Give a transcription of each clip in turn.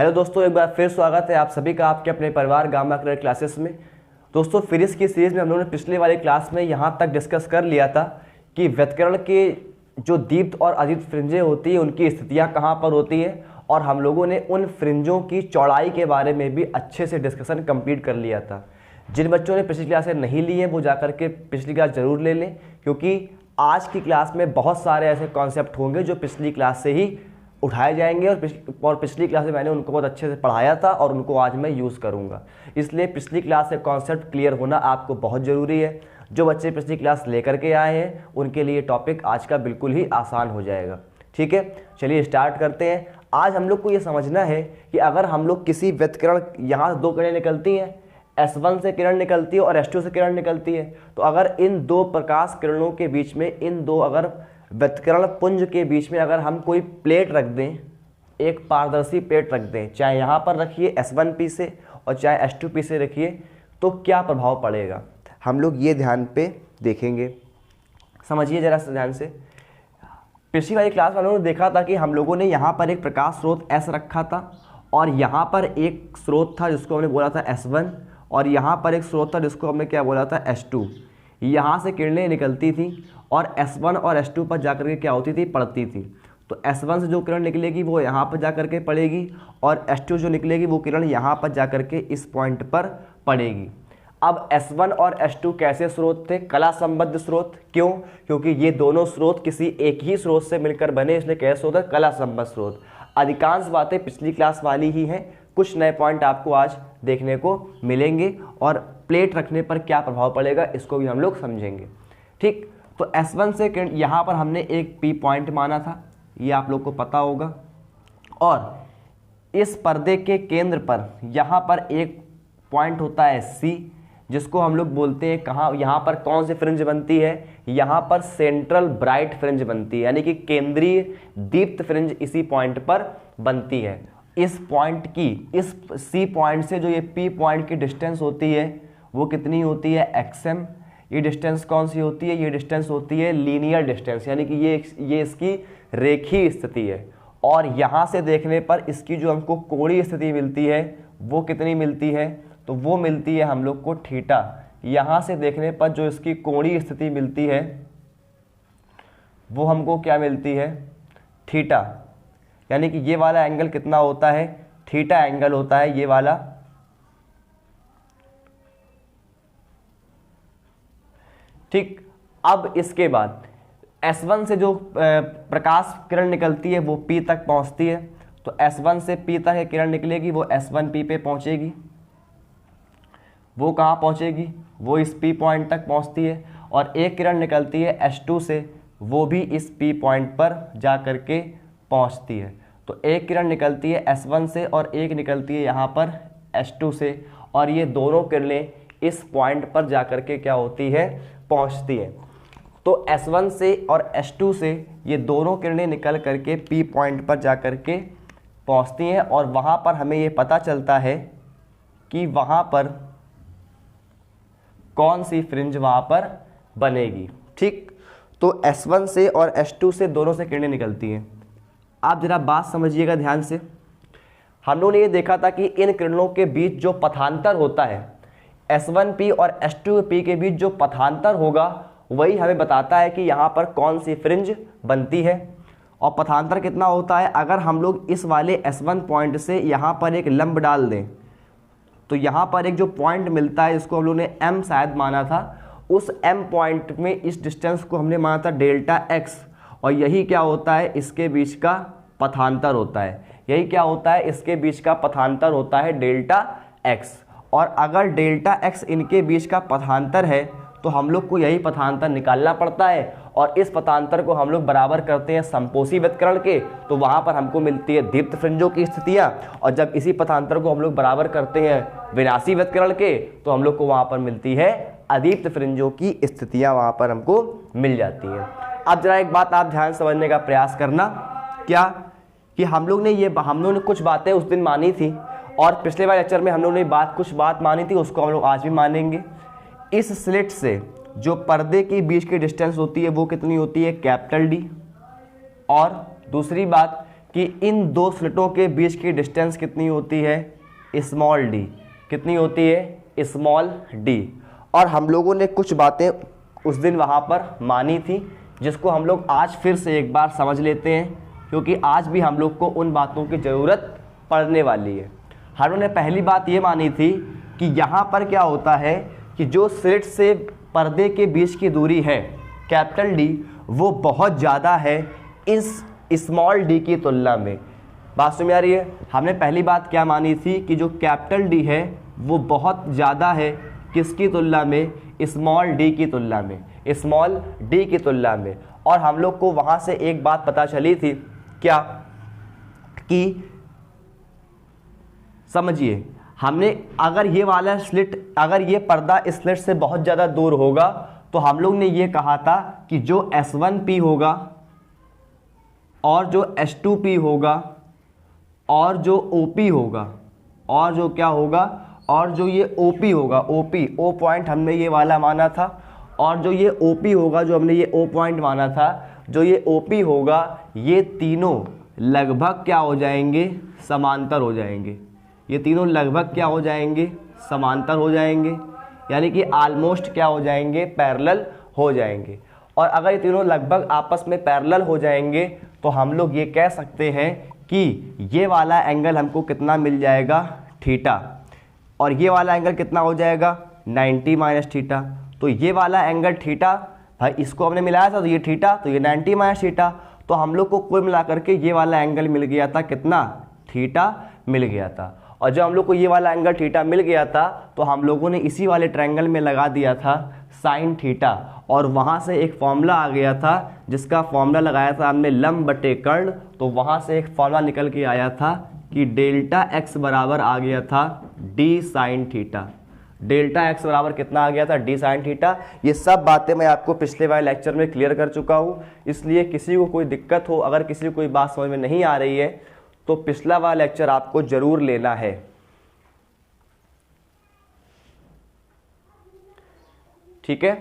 Hello दोस्तों, एक बार फिर स्वागत है आप सभी का आपके अपने परिवार गामा कलर क्लासेस में। दोस्तों फिरिस की सीरीज़ में हम लोगों ने पिछले वाली क्लास में यहाँ तक डिस्कस कर लिया था कि व्यतिकरण के जो दीप्त और अदीप्त फ्रिंजें होती हैं उनकी स्थितियाँ कहाँ पर होती है, और हम लोगों ने उन फ्रिंजों की चौड़ाई के बारे में भी अच्छे से डिस्कशन कंप्लीट कर लिया था। जिन बच्चों ने पिछली क्लासें नहीं ली हैं वो जाकर के पिछली क्लास ज़रूर ले लें, क्योंकि आज की क्लास में बहुत सारे ऐसे कॉन्सेप्ट होंगे जो पिछली क्लास से ही उठाए जाएंगे और पिछली क्लास में मैंने उनको बहुत अच्छे से पढ़ाया था और उनको आज मैं यूज़ करूंगा। इसलिए पिछली क्लास से कॉन्सेप्ट क्लियर होना आपको बहुत ज़रूरी है। जो बच्चे पिछली क्लास लेकर के आए हैं उनके लिए टॉपिक आज का बिल्कुल ही आसान हो जाएगा। ठीक है, चलिए स्टार्ट करते हैं। आज हम लोग को ये समझना है कि अगर हम लोग किसी व्यतिकरण, यहाँ दो किरणें निकलती हैं, S1 से किरण निकलती है और S2 से किरण निकलती है, तो अगर इन दो प्रकाश किरणों के बीच में, इन दो अगर व्यतिकरण पुंज के बीच में अगर हम कोई प्लेट रख दें, एक पारदर्शी प्लेट रख दें, चाहे यहाँ पर रखिए S1P से और चाहे S2P से रखिए, तो क्या प्रभाव पड़ेगा हम लोग ये ध्यान पे देखेंगे। समझिए ज़रा ध्यान से। पिछली वाली क्लास में हम लोगों ने देखा था कि हम लोगों ने यहाँ पर एक प्रकाश स्रोत S रखा था और यहाँ पर एक स्रोत था जिसको हमने बोला था S1 और यहाँ पर एक स्रोत था जिसको हमने क्या बोला था S2। यहाँ से किरणें निकलती थी और S1 और S2 पर जाकर के क्या होती थी, पड़ती थी। तो S1 से जो किरण निकलेगी वो यहाँ पर जाकर के पड़ेगी और S2 जो निकलेगी वो किरण यहाँ पर जाकर के इस पॉइंट पर पड़ेगी। अब S1 और S2 कैसे स्रोत थे? कला संबद्ध स्रोत। क्यों? क्योंकि ये दोनों स्रोत किसी एक ही स्रोत से मिलकर बने, इसलिए कैसे होता है? कला संबद्ध स्रोत। अधिकांश बातें पिछली क्लास वाली ही हैं, कुछ नए पॉइंट आपको आज देखने को मिलेंगे और प्लेट रखने पर क्या प्रभाव पड़ेगा इसको भी हम लोग समझेंगे। ठीक, तो S1 से किरण, यहाँ पर हमने एक P पॉइंट माना था, ये आप लोग को पता होगा, और इस पर्दे के केंद्र पर यहाँ पर एक पॉइंट होता है C, जिसको हम लोग बोलते हैं कहाँ, यहाँ पर कौन सी फ्रिंज बनती है? यहाँ पर सेंट्रल ब्राइट फ्रिंज बनती है, यानी कि केंद्रीय दीप्त फ्रिंज इसी पॉइंट पर बनती है। इस पॉइंट की, इस C पॉइंट से जो ये P पॉइंट की डिस्टेंस होती है वो कितनी होती है? XM। ये डिस्टेंस कौन सी होती है? ये डिस्टेंस होती है लीनियर डिस्टेंस, यानी कि ये इसकी रेखीय स्थिति है। और यहाँ से देखने पर इसकी जो हमको कोणीय स्थिति मिलती है वो कितनी मिलती है? तो वो मिलती है हम लोग को थीटा। यहाँ से देखने पर जो इसकी कोणीय स्थिति मिलती है वो हमको क्या मिलती है? थीटा। यानी कि ये वाला एंगल कितना होता है? थीटा एंगल होता है ये वाला। ठीक, अब इसके बाद S1 से जो प्रकाश किरण निकलती है वो P तक पहुंचती है, तो S1 से P तक एक किरण निकलेगी, वो S1P पे पहुंचेगी। वो कहाँ पहुंचेगी? वो इस P पॉइंट तक पहुंचती है। और एक किरण निकलती है S2 से, वो भी इस P पॉइंट पर जा कर के पहुंचती है। तो एक किरण निकलती है S1 से और एक निकलती है यहाँ पर S2 से, और ये दोनों किरणें इस पॉइंट पर जा कर के क्या होती है? पहुंचती है। तो S1 से और S2 से ये दोनों किरणें निकल करके P पॉइंट पर जा कर के पहुंचती हैं और वहाँ पर हमें ये पता चलता है कि वहाँ पर कौन सी फ्रिंज वहाँ पर बनेगी। ठीक, तो S1 से और S2 से दोनों से किरणें निकलती हैं। आप जरा बात समझिएगा ध्यान से। हम लोगों ने ये देखा था कि इन किरणों के बीच जो पथांतर होता है, S1P और S2P के बीच जो पथांतर होगा वही हमें बताता है कि यहाँ पर कौन सी फ्रिंज बनती है। और पथांतर कितना होता है? अगर हम लोग इस वाले S1 पॉइंट से यहाँ पर एक लंब डाल दें तो यहाँ पर एक जो पॉइंट मिलता है जिसको हम लोग ने M शायद माना था, उस M पॉइंट में इस डिस्टेंस को हमने माना था डेल्टा X, और यही क्या होता है? इसके बीच का पथांतर होता है। यही क्या होता है? इसके बीच का पथांतर होता है डेल्टा X। और अगर डेल्टा X इनके बीच का पथांतर है तो हम लोग को यही पथांतर निकालना पड़ता है, और इस पथांतर को हम लोग बराबर करते हैं समपोषी व्यतिकरण के, तो वहाँ पर हमको मिलती है दीप्त फ्रिंजों की स्थितियाँ। और जब इसी पथांतर को हम लोग बराबर करते हैं विनाशी व्यतिकरण के, तो हम लोग को वहाँ पर मिलती है अदीप्त फ्रिंजों की स्थितियाँ, वहाँ पर हमको मिल जाती हैं। अब जरा एक बात आप ध्यान समझने का प्रयास करना, क्या कि हम लोग ने कुछ बातें उस दिन मानी थी और पिछले वाले लेक्चर में हम लोग ने कुछ बात मानी थी, उसको हम लोग आज भी मानेंगे। इस स्लिट से जो पर्दे के बीच की डिस्टेंस होती है वो कितनी होती है? Capital D। और दूसरी बात कि इन दो स्लिटों के बीच की डिस्टेंस कितनी होती है, स्मॉल डी। कितनी होती है, स्मॉल डी। और हम लोगों ने कुछ बातें उस दिन वहाँ पर मानी थी, जिसको हम लोग आज फिर से एक बार समझ लेते हैं, क्योंकि आज भी हम लोग को उन बातों की ज़रूरत पड़ने वाली है। हमने पहली बात ये मानी थी कि यहाँ पर क्या होता है कि जो स्लिट से पर्दे के बीच की दूरी है कैपिटल डी, वो बहुत ज़्यादा है इस स्मॉल डी की तुलना में। बात समझ आ रही है? हमने पहली बात क्या मानी थी कि जो कैपिटल डी है वो बहुत ज़्यादा है किसकी तुलना में, स्मॉल डी की तुलना में, स्मॉल डी की तुलना में। और हम लोग को वहाँ से एक बात पता चली थी, क्या कि समझिए, हमने अगर ये वाला स्लिट, अगर ये पर्दा इस स्लिट से बहुत ज़्यादा दूर होगा तो हम लोग ने ये कहा था कि जो S1P होगा और जो S2P होगा और जो OP होगा और जो क्या होगा, और जो ये OP होगा, OP O पॉइंट हमने ये वाला माना था, और जो ये OP होगा जो हमने ये O पॉइंट माना था, जो ये OP होगा, ये तीनों लगभग क्या हो जाएंगे, समांतर हो जाएंगे। ये तीनों लगभग क्या हो जाएंगे, समांतर हो जाएंगे, यानी कि ऑलमोस्ट क्या हो जाएंगे, पैरेलल हो जाएंगे। और अगर ये तीनों लगभग आपस में पैरेलल हो जाएंगे तो हम लोग ये कह सकते हैं कि ये वाला एंगल हमको कितना मिल जाएगा, थीटा, और ये वाला एंगल कितना हो जाएगा, 90 माइनस थीटा। तो ये वाला एंगल थीटा, भाई इसको हमने मिलाया था तो ये थीटा, तो ये 90 माइनस थीटा, तो हम लोग को कुल मिला करके ये वाला एंगल मिल गया था, कितना, थीटा मिल गया था। और जब हम लोग को ये वाला एंगल थीटा मिल गया था तो हम लोगों ने इसी वाले ट्रायंगल में लगा दिया था साइन थीटा, और वहाँ से एक फॉर्मूला आ गया था, जिसका फॉर्मूला लगाया था हमने लंब बटे कर्ण। तो वहाँ से एक फॉर्मूला निकल के आया था कि डेल्टा एक्स बराबर आ गया था D sine theta. Delta x बराबर कितना आ गया था, डी साइन थीटा। ये सब बातें मैं आपको पिछले वाले लेक्चर में क्लियर कर चुका हूँ, इसलिए किसी को कोई दिक्कत हो, अगर किसी को कोई बात समझ में नहीं आ रही है तो पिछला वाला लेक्चर आपको जरूर लेना है। ठीक है,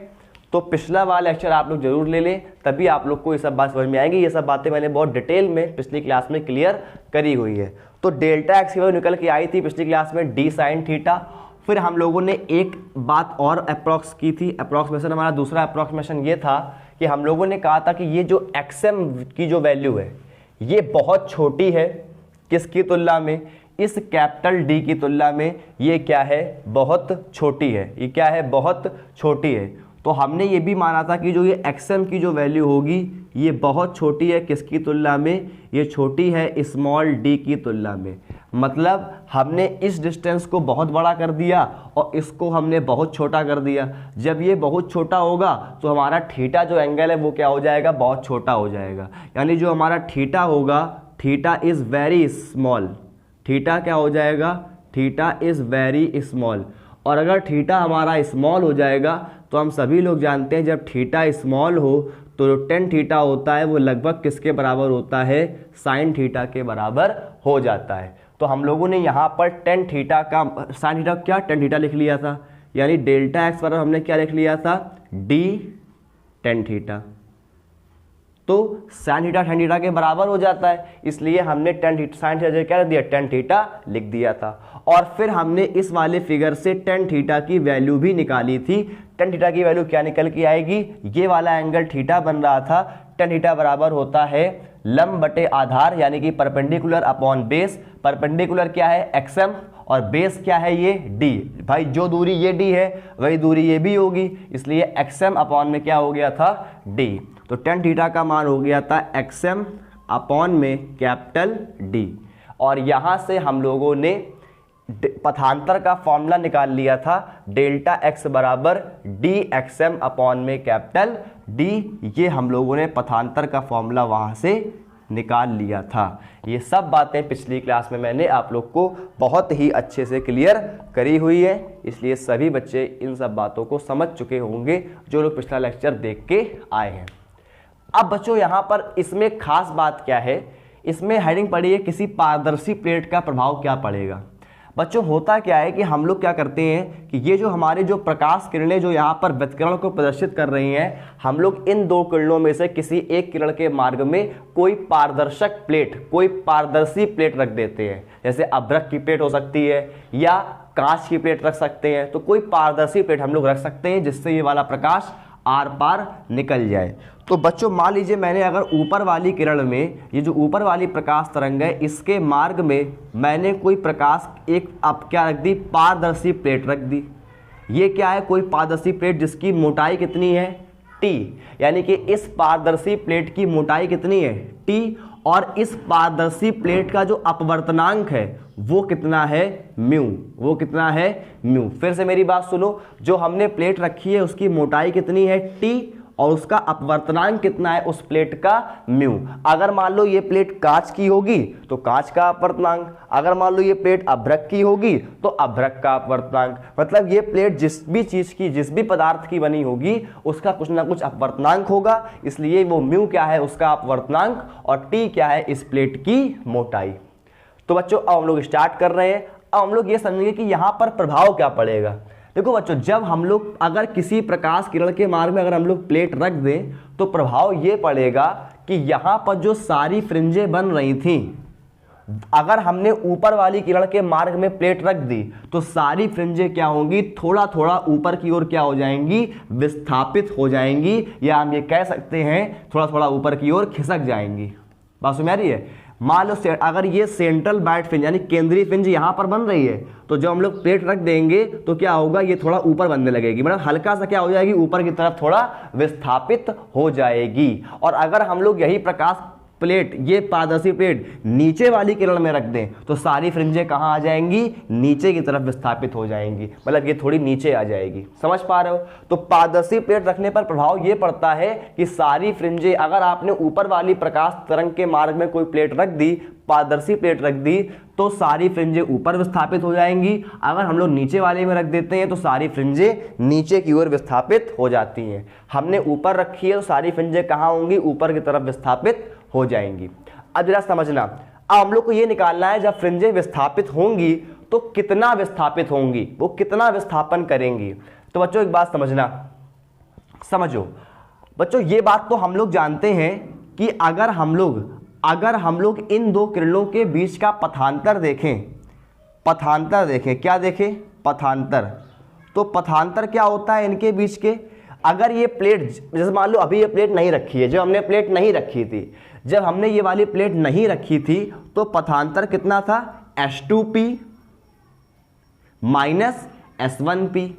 तो पिछला वाला लेक्चर आप लोग जरूर ले लें, तभी आप लोग को ये सब बात समझ में आएगी। ये सब बातें मैंने बहुत डिटेल में पिछली क्लास में क्लियर करी हुई है। तो डेल्टा एक्स की वैल्यू निकल के आई थी पिछली क्लास में डी साइन थीटा। फिर हम लोगों ने एक बात और अप्रॉक्स की थी, अप्रॉक्सीमेशन, हमारा दूसरा अप्रॉक्सीमेशन ये था कि हम लोगों ने कहा था कि ये जो एक्सएम की जो वैल्यू है ये बहुत छोटी है, किसकी तुलना में, इस कैपिटल डी की तुलना में ये क्या है, बहुत छोटी है। ये क्या है, बहुत छोटी है। तो हमने ये भी माना था कि जो ये एक्सएम की जो वैल्यू होगी ये बहुत छोटी है, किसकी तुलना में, ये छोटी है स्मॉल डी की तुलना में। मतलब हमने इस डिस्टेंस को बहुत बड़ा कर दिया और इसको हमने बहुत छोटा कर दिया। जब ये बहुत छोटा होगा तो हमारा थीटा जो एंगल है वो क्या हो जाएगा, बहुत छोटा हो जाएगा। यानी जो हमारा थीटा होगा, theta is very small. Theta क्या हो जाएगा, थीटा इज़ वेरी स्मॉल। और अगर थीटा हमारा स्मॉल हो जाएगा तो हम सभी लोग जानते हैं जब थीटा स्मॉल हो तो जो टेन थीटा होता है वो लगभग किसके बराबर होता है, साइन थीटा के बराबर हो जाता है। तो हम लोगों ने यहाँ पर टेन थीटा का साइन थीटा क्या, टेन थीटा लिख लिया था, यानी डेल्टा एक्स बराबर हमने क्या लिख लिया था, डी टेन थीटा। तो साइन थीटा टेन थीटा के बराबर हो जाता है, इसलिए हमने टेन थीटा साइन थीटा क्या दिया, टेन थीटा लिख दिया था। और फिर हमने इस वाले फिगर से टेन थीटा की वैल्यू भी निकाली थी। टेन थीटा की वैल्यू क्या निकल के आएगी, ये वाला एंगल थीटा बन रहा था, टेन थीटा बराबर होता है लंब बटे आधार, यानी कि परपेंडिकुलर अपॉन बेस। परपेंडिकुलर क्या है, एक्सएम, और बेस क्या है, ये डी। भाई जो दूरी ये डी है वही दूरी ये भी होगी, इसलिए एक्सएम अपॉन में क्या हो गया था, डी। तो टेन थीटा का मान हो गया था एक्सएम अपॉन में कैपिटल डी। और यहाँ से हम लोगों ने पथांतर का फॉर्मूला निकाल लिया था, डेल्टा एक्स बराबर डी एक्सएम अपॉन में कैपिटल डी। ये हम लोगों ने पथांतर का फॉर्मूला वहाँ से निकाल लिया था। ये सब बातें पिछली क्लास में मैंने आप लोग को बहुत ही अच्छे से क्लियर करी हुई है, इसलिए सभी बच्चे इन सब बातों को समझ चुके होंगे जो लोग पिछला लेक्चर देख के आए हैं। अब बच्चों यहाँ पर इसमें खास बात क्या है, इसमें हेडिंग पड़ी है किसी पारदर्शी प्लेट का प्रभाव क्या पड़ेगा। बच्चों होता क्या है कि हम लोग क्या करते हैं कि ये जो हमारे जो प्रकाश किरणें जो यहाँ पर व्यतिकरण को प्रदर्शित कर रही हैं, हम लोग इन दो किरणों में से किसी एक किरण के मार्ग में कोई पारदर्शक प्लेट, कोई पारदर्शी प्लेट रख देते हैं। जैसे अभ्रक की प्लेट हो सकती है या कांच की प्लेट रख सकते हैं। तो कोई पारदर्शी प्लेट हम लोग रख सकते हैं जिससे ये वाला प्रकाश आर पार निकल जाए। तो बच्चों मान लीजिए मैंने अगर ऊपर वाली किरण में, ये जो ऊपर वाली प्रकाश तरंग है, इसके मार्ग में मैंने कोई प्रकाश एक अब क्या रख दी, पारदर्शी प्लेट रख दी। ये क्या है, कोई पारदर्शी प्लेट जिसकी मोटाई कितनी है, टी, यानी कि इस पारदर्शी प्लेट की मोटाई कितनी है, टी, और इस पारदर्शी प्लेट का जो अपवर्तनांक है वो कितना है, म्यू, वो कितना है, म्यू। फिर से मेरी बात सुनो, जो हमने प्लेट रखी है उसकी मोटाई कितनी है, टी, और उसका अपवर्तनांक कितना है उस प्लेट का, म्यू। अगर मान लो ये प्लेट कांच की होगी तो कांच का अपवर्तनांक, अगर मान लो ये प्लेट अभ्रक की होगी तो अभ्रक का अपवर्तनांक। मतलब ये प्लेट जिस भी चीज की, जिस भी पदार्थ की बनी होगी उसका कुछ ना कुछ अपवर्तनांक होगा, इसलिए वो म्यू क्या है, उसका अपवर्तनांक, और टी क्या है, इस प्लेट की मोटाई। तो बच्चों अब हम लोग स्टार्ट कर रहे हैं। अब हम लोग ये समझेंगे कि यहाँ पर प्रभाव क्या पड़ेगा। देखो बच्चों, जब हम लोग अगर किसी प्रकाश किरण के मार्ग में अगर हम लोग प्लेट रख दें तो प्रभाव ये पड़ेगा कि यहाँ पर जो सारी फ्रिंजें बन रही थी, अगर हमने ऊपर वाली किरण के मार्ग में प्लेट रख दी तो सारी फ्रिंजें क्या होंगी, थोड़ा थोड़ा ऊपर की ओर क्या हो जाएंगी, विस्थापित हो जाएंगी, या हम ये कह सकते हैं थोड़ा थोड़ा ऊपर की ओर खिसक जाएंगी। बात समझ आ रही है। मान लो अगर ये सेंट्रल बाइट फ्रिंज यानी केंद्रीय फ्रिंज यहाँ पर बन रही है तो जब हम लोग प्लेट रख देंगे तो क्या होगा, ये थोड़ा ऊपर बनने लगेगी, मतलब हल्का सा क्या हो जाएगी, ऊपर की तरफ थोड़ा विस्थापित हो जाएगी। और अगर हम लोग यही प्रकाश प्लेट, ये पारदर्शी प्लेट नीचे वाली किरण में रख दें तो सारी फ्रिंजें कहाँ आ जाएंगी, नीचे की तरफ विस्थापित हो जाएंगी, मतलब ये थोड़ी नीचे आ जाएगी। समझ पा रहे हो। तो पारदर्शी प्लेट रखने पर प्रभाव ये पड़ता है कि सारी फ्रिंजें, अगर आपने ऊपर वाली प्रकाश तरंग के मार्ग में कोई प्लेट रख दी, पारदर्शी प्लेट रख दी, तो सारी फ्रिंजें ऊपर विस्थापित हो जाएंगी। अगर हम लोग नीचे वाले में रख देते हैं तो सारी फ्रिंजें नीचे की ओर विस्थापित हो जाती हैं। हमने ऊपर रखी है तो सारी फ्रिंजें कहाँ होंगी, ऊपर की तरफ विस्थापित हो जाएंगी। अब जरा समझना, अब हम लोग को ये निकालना है जब फ्रिंजें विस्थापित होंगी तो कितना विस्थापित होंगी, वो कितना विस्थापन करेंगी। तो बच्चों एक बात समझना, समझो बच्चों, ये बात तो हम लोग जानते हैं कि अगर हम लोग इन दो किरणों के बीच का पथांतर देखें, क्या देखें, पथांतर। तो पथांतर क्या होता है इनके बीच के, अगर ये प्लेट, जैसे मान लो अभी ये प्लेट नहीं रखी है, जब हमने प्लेट नहीं रखी थी, जब हमने ये वाली प्लेट नहीं रखी थी तो पथांतर कितना था, H2P माइनस S1P।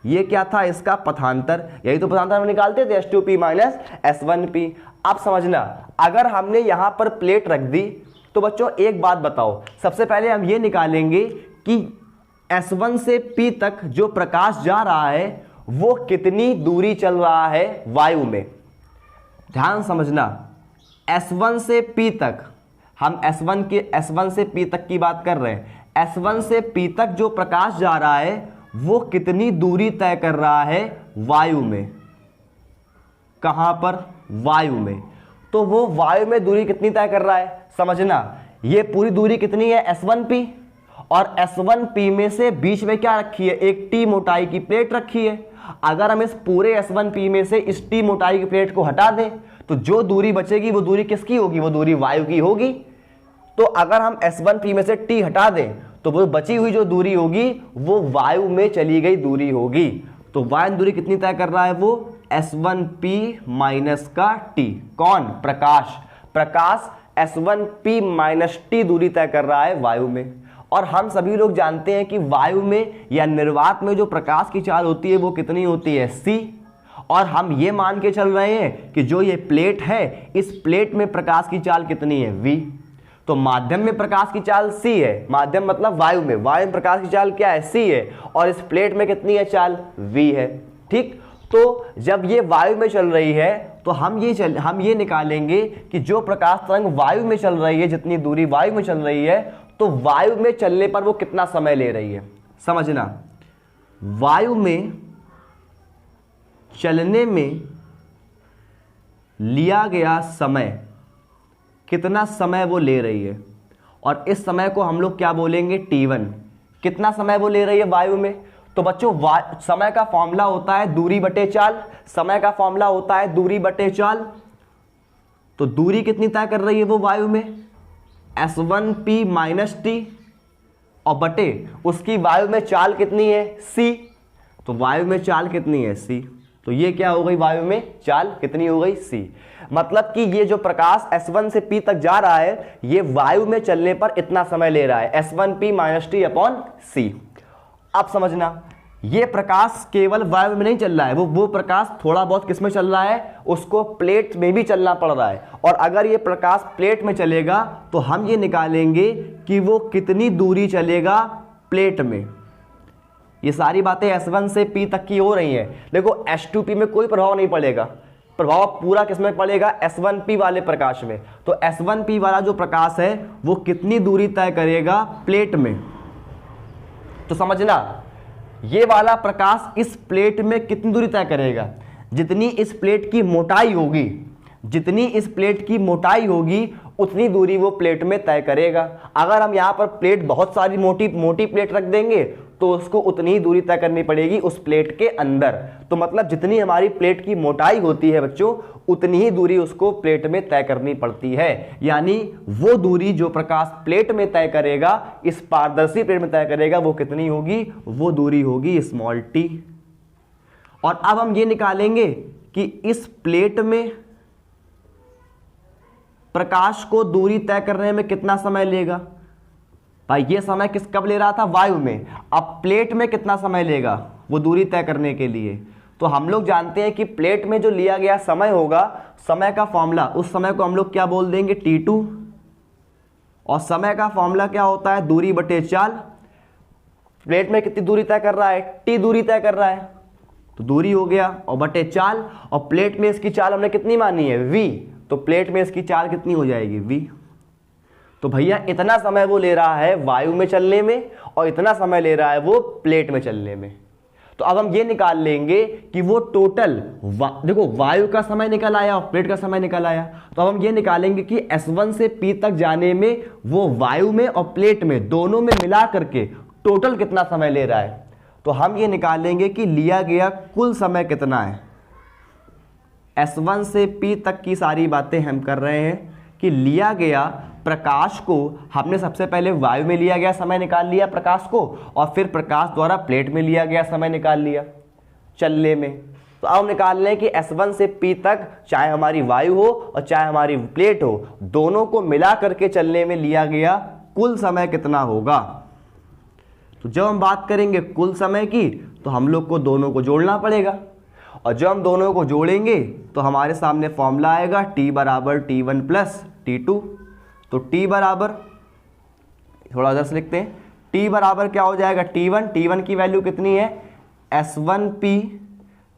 ये क्या था, इसका पथांतर, यही तो पथांतर हम निकालते थे, H2P माइनस S1P। अब समझना, अगर हमने यहां पर प्लेट रख दी तो बच्चों एक बात बताओ, सबसे पहले हम ये निकालेंगे कि S1 से P तक जो प्रकाश जा रहा है वो कितनी दूरी चल रहा है वायु में। ध्यान समझना, S1 से P तक, हम S1 से P तक की बात कर रहे हैं। S1 से P तक जो प्रकाश जा रहा है वो कितनी दूरी तय कर रहा है वायु में, कहां पर, वायु में। तो वो वायु में दूरी कितनी तय कर रहा है, समझना, ये पूरी दूरी कितनी है, S1P, और S1P में से बीच में क्या रखी है, एक T मोटाई की प्लेट रखी है। अगर हम इस पूरे S1P में से इस T मोटाई की प्लेट को हटा दें तो जो दूरी बचेगी वो दूरी किसकी होगी, वो दूरी वायु की होगी। तो अगर हम S1P में से T हटा दें तो वो बची हुई जो दूरी होगी वो वायु में चली गई दूरी होगी। तो वायु दूरी कितनी तय कर रहा है, वो S1P माइनस का T। कौन, प्रकाश S1P माइनस T दूरी तय कर रहा है वायु में। और हम सभी लोग जानते हैं कि वायु में या निर्वात में जो प्रकाश की चाल होती है वो कितनी होती है, C। और हम ये मान के चल रहे हैं कि जो ये प्लेट है, इस प्लेट में प्रकाश की चाल कितनी है, V। तो माध्यम में प्रकाश की चाल C है, माध्यम मतलब वायु में प्रकाश की चाल क्या है, C है, और इस प्लेट में कितनी है चाल, V है। ठीक, तो जब ये वायु में चल रही है तो हम ये निकालेंगे कि जो प्रकाश तरंग वायु में चल रही है, जितनी दूरी वायु में चल रही है, तो वायु में चलने पर वो कितना समय ले रही है। समझना, वायु में चलने में लिया गया समय, कितना समय वो ले रही है, और इस समय को हम लोग क्या बोलेंगे, T1। कितना समय वो ले रही है वायु में। तो बच्चों समय का फॉर्मूला होता है दूरी बटे चाल, समय का फॉर्मूला होता है दूरी बटे चाल। तो दूरी कितनी तय कर रही है वो वायु में, S1P माइनस टी, और बटे उसकी वायु में चाल कितनी है c। तो वायु में चाल कितनी है c, तो ये क्या हो गई, वायु में चाल कितनी हो गई c। मतलब कि ये जो प्रकाश S1 से P तक जा रहा है ये वायु में चलने पर इतना समय ले रहा है, S1P minus T upon c। अब समझना, ये प्रकाश केवल वायु में नहीं चल रहा है, वो प्रकाश थोड़ा बहुत किस में चल रहा है, उसको प्लेट में भी चलना पड़ रहा है। और अगर ये प्रकाश प्लेट में चलेगा तो हम ये निकालेंगे कि वो कितनी दूरी चलेगा प्लेट में। ये सारी बातें S1 से P तक की हो रही हैं। देखो S2P में कोई प्रभाव नहीं पड़ेगा, प्रभाव पूरा किस में पड़ेगा, S1P वाले प्रकाश में। तो S1P वाला जो प्रकाश है वो कितनी दूरी तय करेगा प्लेट में। तो समझना, ये वाला प्रकाश इस प्लेट में कितनी दूरी तय करेगा, जितनी इस प्लेट की मोटाई होगी, जितनी इस प्लेट की मोटाई होगी उतनी दूरी वो प्लेट में तय करेगा। अगर हम यहाँ पर प्लेट बहुत सारी मोटी मोटी प्लेट रख देंगे तो उसको उतनी ही दूरी तय करनी पड़ेगी उस प्लेट के अंदर। तो मतलब जितनी हमारी प्लेट की मोटाई होती है बच्चों उतनी ही दूरी उसको प्लेट में तय करनी पड़ती है। यानी वो दूरी जो प्रकाश प्लेट में तय करेगा, इस पारदर्शी प्लेट में तय करेगा, वो कितनी होगी, वो दूरी होगी स्मॉल t। और अब हम ये निकालेंगे कि इस प्लेट में प्रकाश को दूरी तय करने में कितना समय लेगा। भाई ये समय कब ले रहा था, वायु में। अब प्लेट में कितना समय लेगा वो दूरी तय करने के लिए। तो हम लोग जानते हैं कि प्लेट में जो लिया गया समय होगा, समय का फॉर्मूला, उस समय को हम लोग क्या बोल देंगे, T2। और समय का फॉर्मूला क्या होता है, दूरी बटे चाल। प्लेट में कितनी दूरी तय कर रहा है, T दूरी तय कर रहा है, तो दूरी हो गया और बटे चाल। और प्लेट में इसकी चाल हमने कितनी मानी है, V। तो प्लेट में इसकी चाल कितनी हो जाएगी, V। तो भैया इतना समय वो ले रहा है वायु में चलने में और इतना समय ले रहा है वो प्लेट में चलने में। तो अब हम ये निकाल लेंगे कि वो टोटल देखो वायु का समय निकल आया और प्लेट का समय निकल आया। तो अब हम ये निकालेंगे कि S1 से P तक जाने में वो वायु में और प्लेट में दोनों में मिला करके टोटल कितना समय ले रहा है। तो हम ये निकालेंगे कि लिया गया कुल समय कितना है। S1 से P तक की सारी बातें हम कर रहे हैं कि लिया गया प्रकाश को हमने सबसे पहले वायु में लिया गया समय निकाल लिया प्रकाश को, और फिर प्रकाश द्वारा प्लेट में लिया गया समय निकाल लिया चलने में। तो अब हम निकाल लें कि S1 से P तक चाहे हमारी वायु हो और चाहे हमारी प्लेट हो, दोनों को मिला करके चलने में लिया गया कुल समय कितना होगा। तो जब हम बात करेंगे कुल समय की तो हम लोग को दोनों को जोड़ना पड़ेगा, और जब हम दोनों को जोड़ेंगे तो हमारे सामने फॉर्मूला आएगा T बराबर T1 प्लस T2। तो T बराबर, थोड़ा उधर से लिखते हैं, T बराबर क्या हो जाएगा, T1 की वैल्यू कितनी है, S1P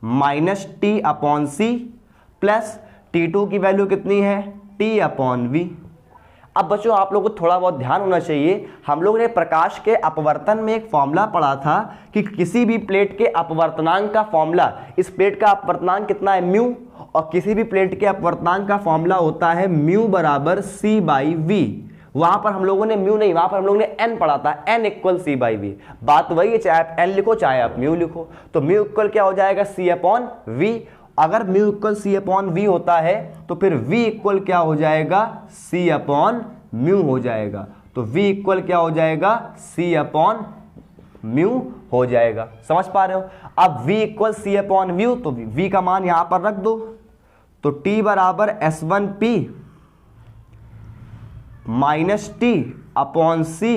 minus T upon C plus T2 की वैल्यू कितनी है, T अपॉन V। अब बच्चों आप लोगों को थोड़ा बहुत ध्यान होना चाहिए, हम लोग ने प्रकाश के अपवर्तन में एक फॉर्मूला पढ़ा था कि किसी भी प्लेट के अपवर्तनांक का फॉर्मूला, इस प्लेट का अपवर्तनांक कितना है, म्यू, और किसी भी प्लेट के अपवर्तनांक का फॉर्मूला होता है म्यू बराबर C बाई V। वहां पर हम लोगों ने म्यू नहीं, वहां पर हम लोगों ने n पढ़ा था, n equal C by V। बात वही है, चाहे आप n लिखो चाहे आप म्यू लिखो। तो म्यू इक्वल क्या हो जाएगा, C अपॉन V। अगर mu equal C upon V होता है तो फिर V इक्वल क्या हो जाएगा, C अपॉन म्यू हो जाएगा। तो V इक्वल क्या हो जाएगा, C अपॉन म्यू हो जाएगा। समझ पा रहे हो। अब V equal C upon mu, तो V का मान यहां पर रख दो। तो T बराबर S1P minus T upon C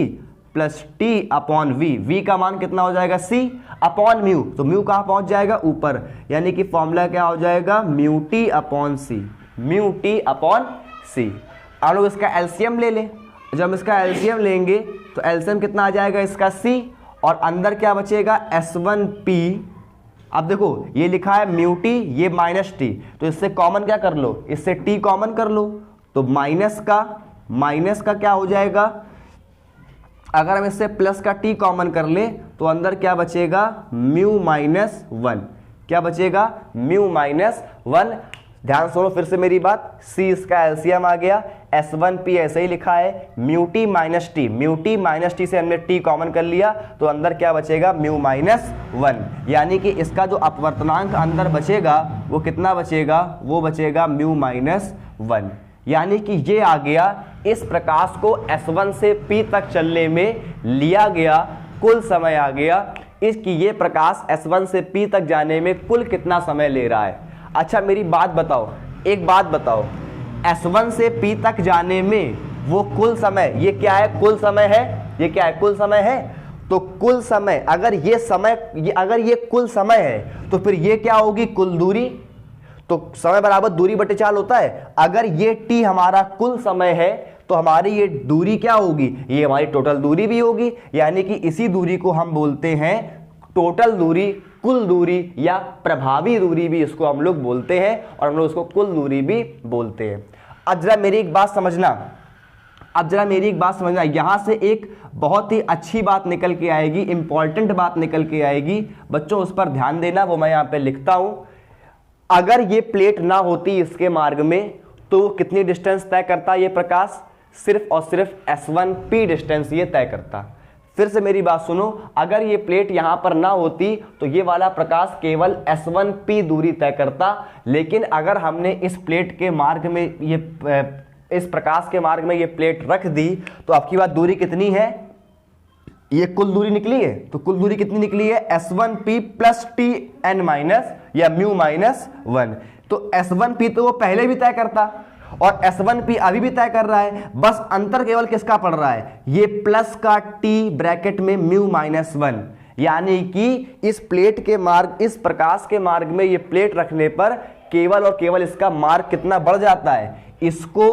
plus T upon V। V का मान कितना हो जाएगा, C अपॉन म्यू। तो म्यू कहाँ पहुंच जाएगा, ऊपर, यानी कि फॉर्मूला क्या हो जाएगा, mu T upon C, mu T upon C। आप लोग इसका एलसीएम ले लें। जब हम इसका एलसीएम लेंगे तो एलसीएम कितना आ जाएगा इसका, C, और अंदर क्या बचेगा, S1P। अब देखो ये लिखा है म्यू T, ये माइनस T, तो इससे कॉमन क्या कर लो, इससे T कॉमन कर लो। तो माइनस का क्या हो जाएगा, अगर हम इससे प्लस का T कॉमन कर ले तो अंदर क्या बचेगा, म्यू माइनस 1। क्या बचेगा, म्यू माइनस 1। ध्यान सुनो फिर से मेरी बात, C इसका एलसीएम आ गया, S1P ऐसे ही लिखा है, म्यू टी माइनस टी से हमने T कॉमन कर लिया, तो अंदर क्या बचेगा, म्यू माइनस 1, यानी कि इसका जो अपवर्तनांक अंदर बचेगा वो कितना बचेगा, वो बचेगा म्यू माइनस 1, यानी कि ये आ गया इस प्रकाश को S1 से P तक चलने में लिया गया कुल समय आ गया, इसकी ये प्रकाश S1 से P तक जाने में कुल कितना समय ले रहा है। अच्छा मेरी बात बताओ, एक बात बताओ, S1 से P तक जाने में वो कुल समय, ये क्या है, कुल समय है, ये क्या है, कुल समय है। तो कुल समय अगर ये कुल समय है तो फिर ये क्या होगी, कुल दूरी। तो समय बराबर दूरी बटे चाल होता है। अगर ये T हमारा कुल समय है तो हमारी ये दूरी क्या होगी, ये हमारी टोटल दूरी भी होगी, यानी कि इसी दूरी को हम बोलते हैं टोटल दूरी, कुल दूरी या प्रभावी दूरी भी इसको हम लोग बोलते हैं, और हम लोग उसको कुल दूरी भी बोलते हैं। अब जरा मेरी एक बात समझना, यहां से एक बहुत ही अच्छी बात निकल के आएगी, इंपॉर्टेंट बात निकल के आएगी, बच्चों उस पर ध्यान देना, वो मैं यहां पे लिखता हूं। अगर ये प्लेट ना होती इसके मार्ग में तो कितनी डिस्टेंस तय करता ये प्रकाश, सिर्फ और सिर्फ S1P डिस्टेंस ये तय करता। फिर से मेरी बात सुनो, अगर ये प्लेट यहां पर ना होती तो ये वाला प्रकाश केवल S1P दूरी तय करता, लेकिन अगर हमने इस प्लेट के मार्ग में इस प्रकाश के मार्ग में ये प्लेट रख दी तो आपकी बात दूरी कितनी है, ये कुल दूरी निकली है। तो कुल दूरी कितनी निकली है, S1P प्लस TN माइनस या म्यू माइनस 1। तो S1P तो वो पहले भी तय करता और S1P अभी भी तय कर रहा है, बस अंतर केवल किसका पड़ रहा है, ये प्लस का T ब्रैकेट में म्यू माइनस 1, यानी कि इस प्लेट के मार्ग, इस प्रकाश के मार्ग में ये प्लेट रखने पर केवल और केवल इसका मार्ग कितना बढ़ जाता है, इसको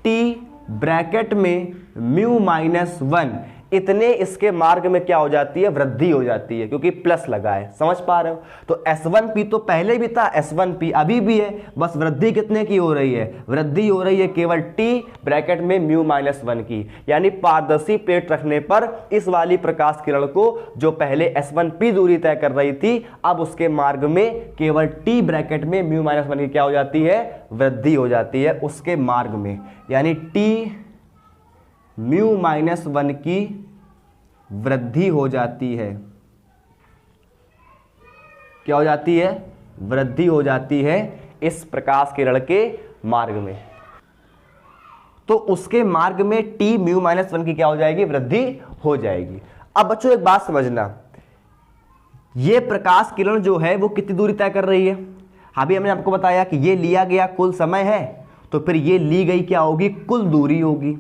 T ब्रैकेट में म्यू माइनस 1 इतने इसके मार्ग में क्या हो जाती है, वृद्धि हो जाती है, क्योंकि प्लस लगा है। समझ पा रहे हो। तो S1P तो पहले भी था, S1P अभी भी है, बस वृद्धि कितने की हो रही है, वृद्धि हो रही है केवल T ब्रैकेट में म्यू माइनस 1 की, यानी पारदर्शी प्लेट रखने पर इस वाली प्रकाश किरण को जो पहले S1P दूरी तय कर रही थी, अब उसके मार्ग में केवल T ब्रैकेट में म्यू माइनस 1 की क्या हो जाती है, वृद्धि हो जाती है उसके मार्ग में, यानी T म्यू माइनस 1 की वृद्धि हो जाती है। क्या हो जाती है, वृद्धि हो जाती है इस प्रकाश किरण के मार्ग में। तो उसके मार्ग में T म्यू माइनस 1 की क्या हो जाएगी, वृद्धि हो जाएगी। अब बच्चों एक बात समझना, ये प्रकाश किरण जो है वो कितनी दूरी तय कर रही है। अभी हमने आपको बताया कि ये लिया गया कुल समय है, तो फिर ये ली गई क्या होगी, कुल दूरी होगी।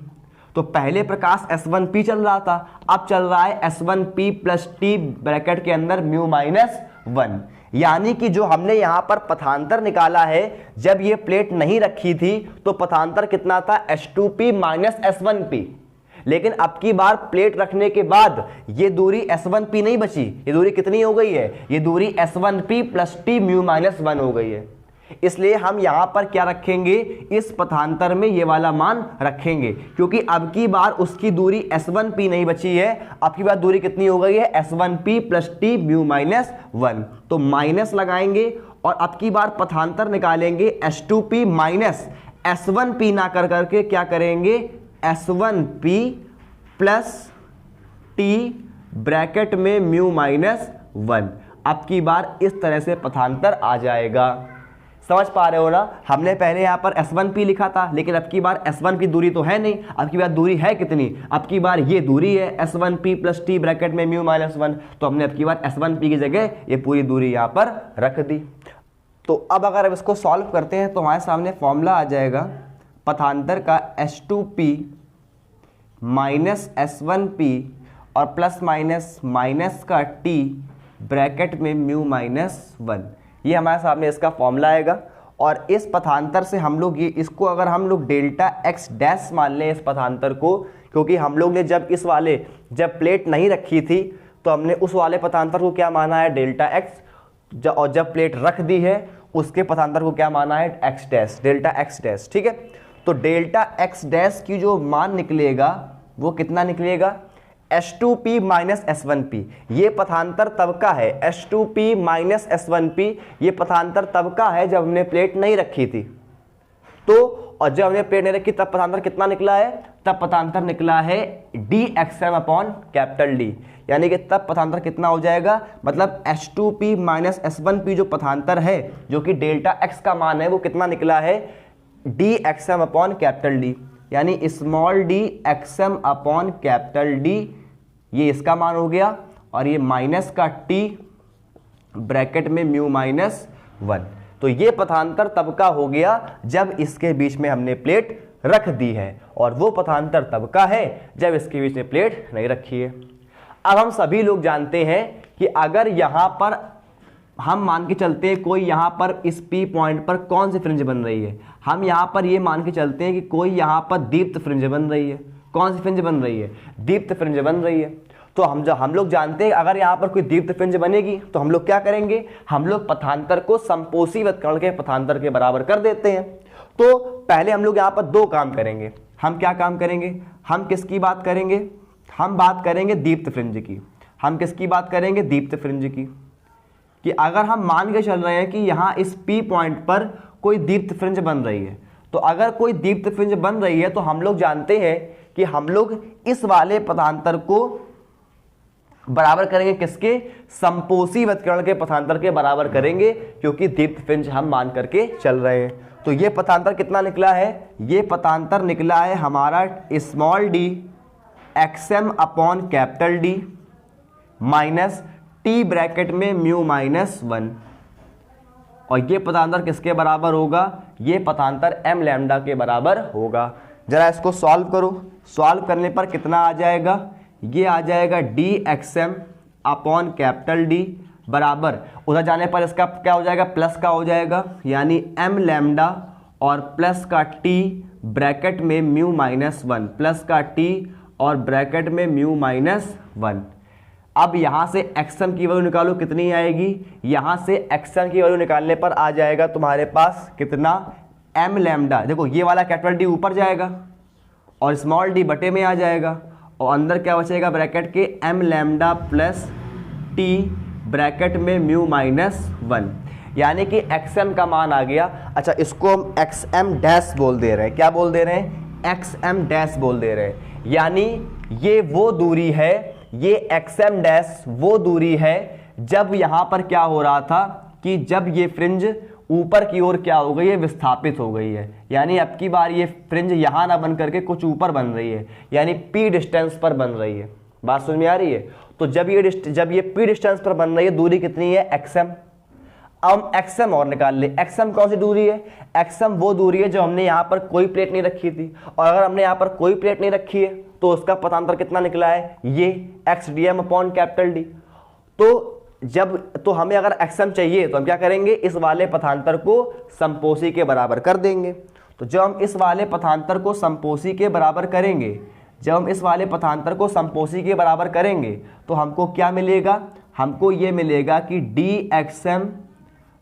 तो पहले प्रकाश S1P चल रहा था, अब चल रहा है S1P प्लस T ब्रैकेट के अंदर म्यू माइनस 1, यानी कि जो हमने यहां पर पथांतर निकाला है, जब ये प्लेट नहीं रखी थी तो पथांतर कितना था, S2P माइनस S1P, लेकिन अब की बार प्लेट रखने के बाद ये दूरी S1P नहीं बची, ये दूरी कितनी हो गई है, ये दूरी S1P plus T mu minus 1 हो गई है। इसलिए हम यहां पर क्या रखेंगे, इस पथांतर में ये वाला मान रखेंगे, क्योंकि अब की बार उसकी दूरी S1P नहीं बची है, अब की बार दूरी कितनी हो गई है, S1P plus T mu minus 1। तो माइनस लगाएंगे और अब की बार पथांतर निकालेंगे, S2P माइनस S1P ना कर करके क्या करेंगे, S1P प्लस T ब्रैकेट में म्यू माइनस 1। अब की बार इस तरह से पथांतर आ जाएगा। समझ पा रहे हो ना। हमने पहले यहाँ पर S1P लिखा था, लेकिन अब की बार S1 की दूरी तो है नहीं, अब की बार दूरी है कितनी, अब की बार ये दूरी है S1P प्लस T ब्रैकेट में म्यू माइनस 1, तो हमने अब की बार S1P की जगह ये पूरी दूरी यहाँ पर रख दी। तो अब अगर अब इसको सॉल्व करते हैं तो हमारे सामने फॉर्मूला आ जाएगा पथांतर का, S2P माइनस S1P और प्लस माइनस माइनस का T ब्रैकेट में म्यू माइनस 1, ये हमारे सामने इसका फॉर्मूला आएगा। और इस पथांतर से हम लोग ये इसको अगर हम लोग डेल्टा एक्स डैश मान लें इस पथांतर को, क्योंकि हम लोग ने जब प्लेट नहीं रखी थी तो हमने उस वाले पथांतर को क्या माना है, डेल्टा एक्स, और जब प्लेट रख दी है उसके पथांतर को क्या माना है, x dash, delta x dash. ठीक है, तो डेल्टा एक्स डैश की जो मान निकलेगा वो कितना निकलेगा, H2P माइनस S1P, ये पथांतर तब का है, H2P माइनस S1P, ये पथांतर तब का है जब हमने प्लेट नहीं रखी थी। तो और जब हमने प्लेट नहीं रखी तब पथांतर कितना निकला है, तब पथांतर निकला है DXM अपॉन कैपिटल D, यानी कि तब पथांतर कितना हो जाएगा, मतलब H2P माइनस S1P जो पथांतर है, जो कि डेल्टा x का मान है, वो कितना निकला है DXM अपॉन कैपिटल D, यानी small d XM upon capital D, ये इसका मान हो गया, और ये माइनस का t ब्रैकेट में म्यू माइनस 1। तो ये पथांतर तब का हो गया जब इसके बीच में हमने प्लेट रख दी है, और वो पथांतर तब का है जब इसके बीच में प्लेट नहीं रखी है। अब हम सभी लोग जानते हैं कि अगर यहां पर हम मान के चलते हैं कोई यहां पर इस P पॉइंट पर कौन सी फ्रिंज बन रही है, हम यहां पर ये मान के चलते हैं कि कोई यहां पर दीप्त फ्रिंज बन रही है। कौन सी फ्रिंज बन रही है, दीप्त फ्रिंज बन रही है। तो हम लोग जानते हैं अगर यहां पर कोई दीप्त फ्रिंज बनेगी तो हम लोग क्या करेंगे, हम लोग पथांतर को संपोषी व्यतकरण के पथांतर के बराबर कर देते हैं। तो पहले हम लोग यहां पर दो काम करेंगे। हम क्या काम करेंगे, हम किसकी बात करेंगे, हम बात करेंगे दीप्त फ्रिंज की। हम किसकी बात करेंगे, दीप्त फ्रिंज की, कि अगर हम मान के चल रहे हैं कि यहां इस P पॉइंट पर कोई दीप्त फ्रिंज बन रही है, तो अगर कोई दीप्त फ्रिंज बन रही है तो हम लोग जानते हैं कि हम लोग इस वाले पथांतर को बराबर करेंगे किसके, संपोषी व्यतकरण के पथांतर के बराबर करेंगे, क्योंकि दीप्त फ्रिंज हम मान करके चल रहे हैं। तो ये पथांतर कितना निकला है, ये पथांतर निकला है हमारा small d XM upon capital D minus t bracket में म्यू माइनस 1, और ये पथांतर किसके बराबर होगा, ये पथांतर m लैम्डा के बराबर होगा। जरा इसको सॉल्व करो, सॉल्व करने पर कितना आ जाएगा, ये आ जाएगा DXM अपॉन कैपिटल D बराबर, उधर जाने पर इसका क्या हो जाएगा, प्लस का हो जाएगा, यानी m लैम्डा और प्लस का t ब्रैकेट में म्यू माइनस 1, प्लस का t और ब्रैकेट में म्यू माइनस 1। अब यहां से XM की वैल्यू निकालो, कितनी आएगी, यहां से XM की वैल्यू निकालने पर आ जाएगा तुम्हारे पास कितना, m लैम्डा, देखो ये वाला कैपिटल D ऊपर जाएगा और स्मॉल d बटे में आ जाएगा, और अंदर क्या बचेगा ब्रैकेट के m lambda plus t bracket में म्यू माइनस 1, यानी कि XM का मान आ गया। अच्छा, इसको हम XM डैश बोल दे रहे हैं, क्या बोल दे रहे हैं, XM डैश बोल दे रहे हैं, यानी ये वो दूरी है, ये XM डैश वो दूरी है जब यहां पर क्या हो रहा था कि जब ये फ्रिंज ऊपर की ओर क्या हो गई है, विस्थापित हो गई है, यानी अब की बार ये फ्रिंज यहां ना बन करके कुछ ऊपर बन रही है, यानी P डिस्टेंस पर बन रही है। बात समझ में आ रही है। तो जब ये P डिस्टेंस पर बन रही है, दूरी कितनी है, XM। अब हम XM और निकाल ले, XM कौन सी दूरी है, XM वो दूरी है जो हमने यहाँ पर कोई प्लेट नहीं रखी थी, और अगर हमने यहाँ पर कोई प्लेट नहीं रखी है तो उसका पथांतर कितना निकला है, ये XDM अपॉन कैपिटल D। तो हमें अगर XM चाहिए तो हम क्या करेंगे, इस वाले पथांतर को संपोषी के बराबर कर देंगे। तो जब हम इस वाले पथांतर को संपोषी के बराबर करेंगे, जब हम इस वाले पथांतर को संपोषी के बराबर करेंगे तो हमको क्या मिलेगा, हमको ये मिलेगा कि DXM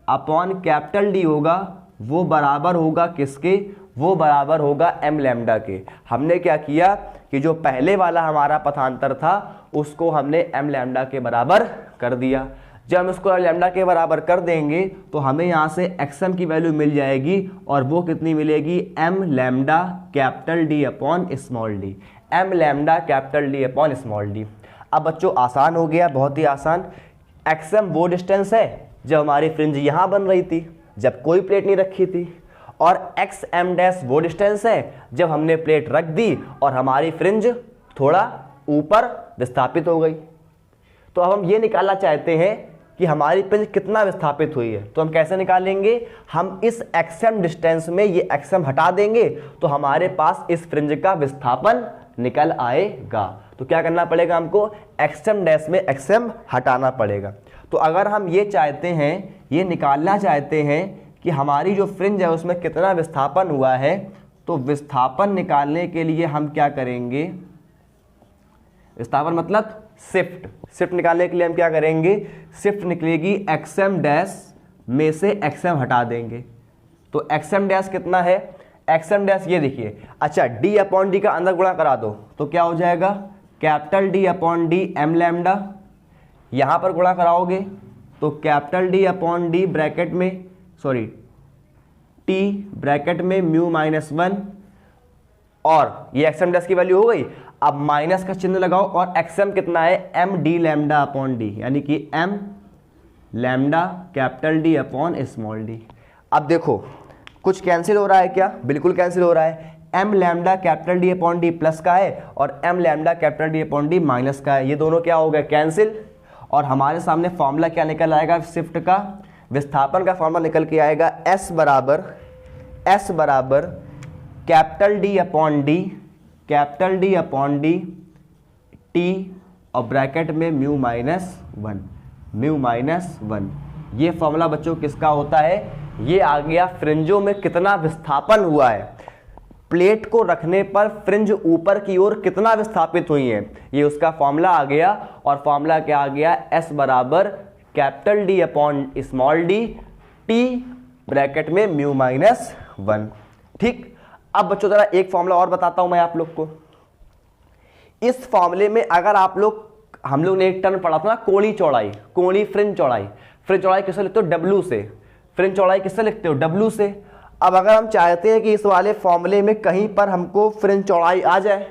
अपॉन कैपिटल D होगा, वो बराबर होगा किसके, वो बराबर होगा m लैम्डा के। हमने क्या किया कि जो पहले वाला हमारा पथांतर था उसको हमने m लैम्डा के बराबर कर दिया। जब हम इसको लैम्डा के बराबर कर देंगे तो हमें यहाँ से XM की वैल्यू मिल जाएगी, और वो कितनी मिलेगी, m lambda capital D upon small d, m lambda capital D upon small d। अब बच्चों आसान हो गया, बहुत ही आसान। XM वो डिस्टेंस है जब हमारी फ्रिंज यहाँ बन रही थी, जब कोई प्लेट नहीं रखी थी, और XM डैश वो डिस्टेंस है जब हमने प्लेट रख दी और हमारी फ्रिंज थोड़ा ऊपर विस्थापित हो गई। तो अब हम ये निकालना चाहते हैं कि हमारी फ्रिंज कितना विस्थापित हुई है, तो हम कैसे निकालेंगे, हम इस XM डिस्टेंस में ये XM हटा देंगे तो हमारे पास इस फ्रिंज का विस्थापन निकल आएगा। तो क्या करना पड़ेगा, हमको XM डैश में XM हटाना पड़ेगा। तो अगर हम ये चाहते हैं, ये निकालना चाहते हैं कि हमारी जो फ्रिंज है उसमें कितना विस्थापन हुआ है, तो विस्थापन निकालने के लिए हम क्या करेंगे, विस्थापन मतलब शिफ्ट निकालने के लिए हम क्या करेंगे, शिफ्ट निकलेगी XM डैश में से XM हटा देंगे। तो XM डैश कितना है, XM डैश ये देखिए, अच्छा D अपॉन D का अंदर गुणा करा दो तो क्या हो जाएगा, capital D upon D M lambda, यहाँ पर गुणा कराओगे तो capital D upon D bracket में टी ब्रैकेट में म्यू माइनस 1, और ये एक्सएम डैश की वैल्यू हो गई। अब माइनस का चिन्ह लगाओ और एक्सएम कितना है, M D lambda upon D, यानी कि M lambda capital D upon small D. अब देखो कुछ कैंसिल हो रहा है क्या, बिल्कुल कैंसिल हो रहा है। M lambda capital D upon D plus का है और M lambda capital D upon D minus का है, ये दोनों क्या हो गए, कैंसिल। और हमारे सामने फॉर्मूला क्या निकल आएगा, शिफ्ट का विस्थापन का फॉर्मूला निकल के आएगा, एस बराबर capital D upon D T और ब्रैकेट में म्यू माइनस 1। ये फॉर्मूला बच्चों किसका होता है, ये आ गया फ्रिंजों में कितना विस्थापन हुआ है, प्लेट को रखने पर फ्रिंज ऊपर की ओर कितना विस्थापित हुई है, ये उसका फॉर्मूला आ गया। और फॉर्मूला क्या आ गया, एस बराबर capital D upon small D T bracket में म्यू माइनस 1। ठीक, अब बच्चों जरा एक फॉर्मूला और बताता हूं मैं आप लोग को। इस फॉर्मूले में अगर हम लोग ने एक टर्म पढ़ा था ना, कोणी फ्रिंज चौड़ाई किससे लिखते हो, डब्ल्यू से। फ्रिंज चौड़ाई किससे लिखते हो, डब्ल्यू से। अब अगर हम चाहते हैं कि इस वाले फॉर्मूले में कहीं पर हमको फ्रिंज चौड़ाई आ जाए,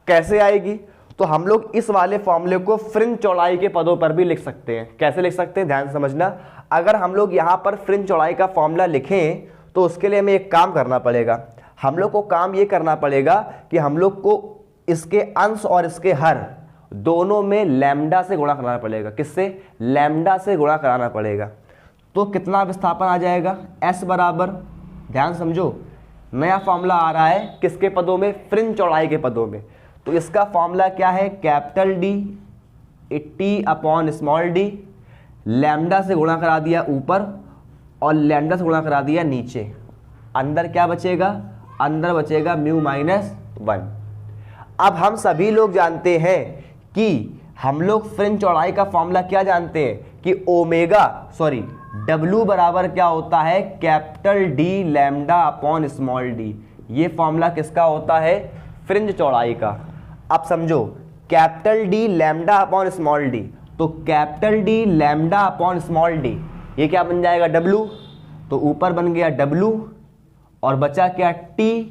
कैसे आएगी, तो हम लोग इस वाले फॉर्मूले को फ्रिंज चौड़ाई के पदों पर भी लिख सकते हैं। कैसे लिख सकते हैं, ध्यान से समझना। अगर हम लोग यहाँ पर फ्रिंज चौड़ाई का फॉर्मूला लिखें तो उसके लिए हमें एक काम करना पड़ेगा। हम लोग को काम ये करना पड़ेगा कि हम लोग को इसके अंश और इसके हर दोनों में लैम्डा से गुणा कराना पड़ेगा। किससे, लैम्डा से गुणा कराना पड़ेगा। तो कितना विस्थापन आ जाएगा, एस बराबर, ध्यान समझो, नया फॉर्मूला आ रहा है किसके पदों में, फ्रिंज चौड़ाई के पदों में। तो इसका फॉर्मूला क्या है, capital D T upon small D, lambda से गुणा करा दिया ऊपर और लैम्डा से गुणा करा दिया नीचे। अंदर क्या बचेगा, अंदर बचेगा म्यू माइनस 1। अब हम सभी लोग जानते हैं कि हम लोग फ्रिंज चौड़ाई का फॉर्मूला क्या जानते हैं कि W बराबर क्या होता है, capital D lambda upon small D. ये फॉर्मूला किसका होता है, फ्रिंज चौड़ाई का। अब समझो, capital D lambda upon small D, तो capital D lambda upon small D ये क्या बन जाएगा, W। तो ऊपर बन गया W और बचा क्या, T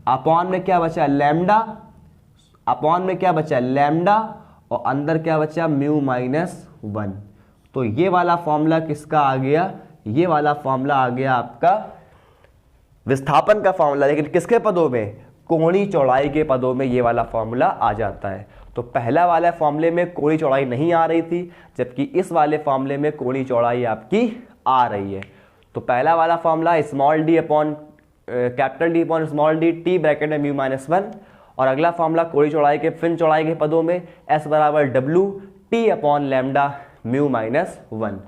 अपॉन में क्या बचा, लैम्डा, अपॉन में क्या बचा, लैम्डा, और अंदर क्या बचा, म्यू माइनस 1। तो ये वाला फॉर्मूला किसका आ गया, ये वाला फॉर्मूला आ गया आपका विस्थापन का फॉर्मूला। लेकिन किसके पदों में, कोणी चौड़ाई के पदों में ये वाला फॉर्मूला आ जाता है। तो पहला वाला फॉर्मूले में कोणी चौड़ाई नहीं आ रही थी, जबकि इस वाले फॉर्मूले में कोणी चौड़ाई आपकी आ रही है। तो पहला वाला formula small D upon capital D upon small D T bracket में म्यू माइनस 1, और अगला फॉर्मूला कोणी चौड़ाई के फ्रिंज चौड़ाई के पदों में एस बराबर W T upon lambda mu minus 1।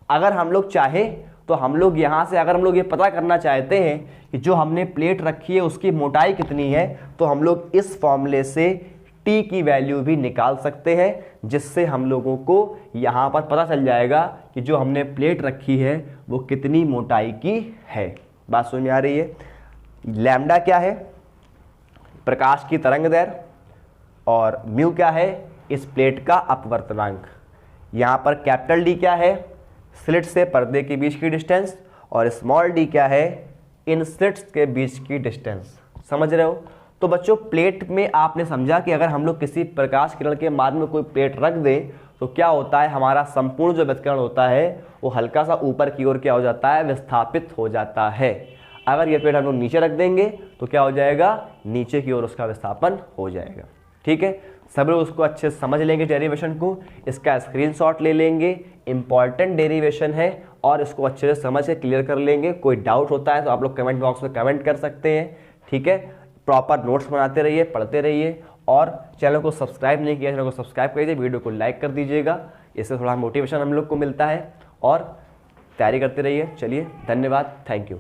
अगर हम लोग चाहें तो हम लोग यहाँ से, अगर हम लोग ये पता करना चाहते हैं कि जो हमने प्लेट रखी है उसकी मोटाई कितनी है, तो हम लोग इस फॉर्मूले से टी की वैल्यू भी निकाल सकते हैं, जिससे हम लोगों को यहाँ पर पता चल जाएगा कि जो हमने प्लेट रखी है वो कितनी मोटाई की है। बात समझ में आ रही है। लैम्डा क्या है, प्रकाश की तरंग दैर्घ्य, और म्यू क्या है, इस प्लेट का अपवर्तनांक। यहाँ पर कैपिटल डी क्या है, स्लिट से पर्दे के बीच की डिस्टेंस, और स्मॉल डी क्या है, इन स्लिट्स के बीच की डिस्टेंस। समझ रहे हो। तो बच्चों प्लेट में आपने समझा कि अगर हम लोग किसी प्रकाश किरण के माध्यम में कोई प्लेट रख दें तो क्या होता है, हमारा संपूर्ण जो व्यतिकरण होता है वो हल्का सा ऊपर की ओर क्या हो जाता है, विस्थापित हो जाता है। अगर ये प्लेट हम लोग नीचे रख देंगे तो क्या हो जाएगा, नीचे की ओर उसका विस्थापन हो जाएगा। ठीक है, सब लोग उसको अच्छे से समझ लेंगे डेरिवेशन को, इसका स्क्रीनशॉट ले लेंगे, इंपॉर्टेंट डेरिवेशन है, और इसको अच्छे से समझ के क्लियर कर लेंगे। कोई डाउट होता है तो आप लोग कमेंट बॉक्स में कमेंट कर सकते हैं। ठीक है, प्रॉपर नोट्स बनाते रहिए, पढ़ते रहिए, और चैनल को सब्सक्राइब नहीं किया, चैनल को सब्सक्राइब करिए, वीडियो को लाइक कर दीजिएगा, इससे थोड़ा मोटिवेशन हम लोग को मिलता है, और तैयारी करते रहिए। चलिए, धन्यवाद, थैंक यू।